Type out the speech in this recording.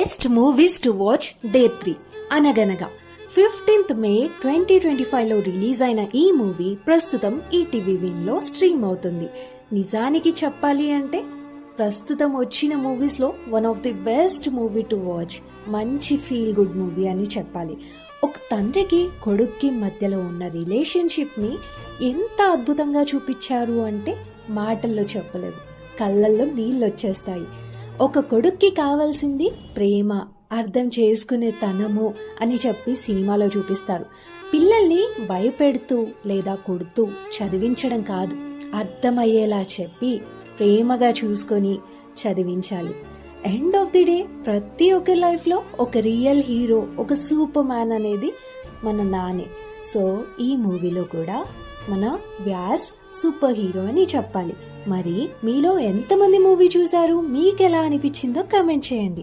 Best movies to watch day 3 అనగనగా 15th మే 2025లో release అయిన ఈ మూవీ ప్రస్తుతం ఈటీవీ విన్లో స్ట్రీమ్ అవుతుంది. నిజానికి చెప్పాలి అంటే ప్రస్తుతం వచ్చిన మూవీస్లో one of the best movie to watch. మంచి ఫీల్ గుడ్ మూవీ అని చెప్పాలి. ఒక తండ్రికి కొడుక్కి మధ్యలో ఉన్న రిలేషన్షిప్ని ఎంత అద్భుతంగా చూపించారు అంటే మాటల్లో చెప్పలేవు, కళ్ళల్లో నీళ్ళు వచ్చేస్తాయి. ఒక కొడుక్కి కావాల్సింది ప్రేమ, అర్థం చేసుకునే తనము అని చెప్పి సినిమాలో చూపిస్తారు. పిల్లల్ని భయపెడుతూ లేదా కొడుతూ చదివించడం కాదు, అర్థమయ్యేలా చెప్పి ప్రేమగా చూసుకొని చదివించాలి. ఎండ్ ఆఫ్ ది డే ప్రతి ఒక్కరి లైఫ్లో ఒక రియల్ హీరో, ఒక సూపర్ మ్యాన్ అనేది మన నానే. సో ఈ మూవీలో కూడా మన వ్యాస్ సూపర్ హీరో అని చెప్పాలి. మరి మీలో ఎంతమంది మూవీ చూసారు, మీకు ఎలా అనిపించిందో కామెంట్ చేయండి.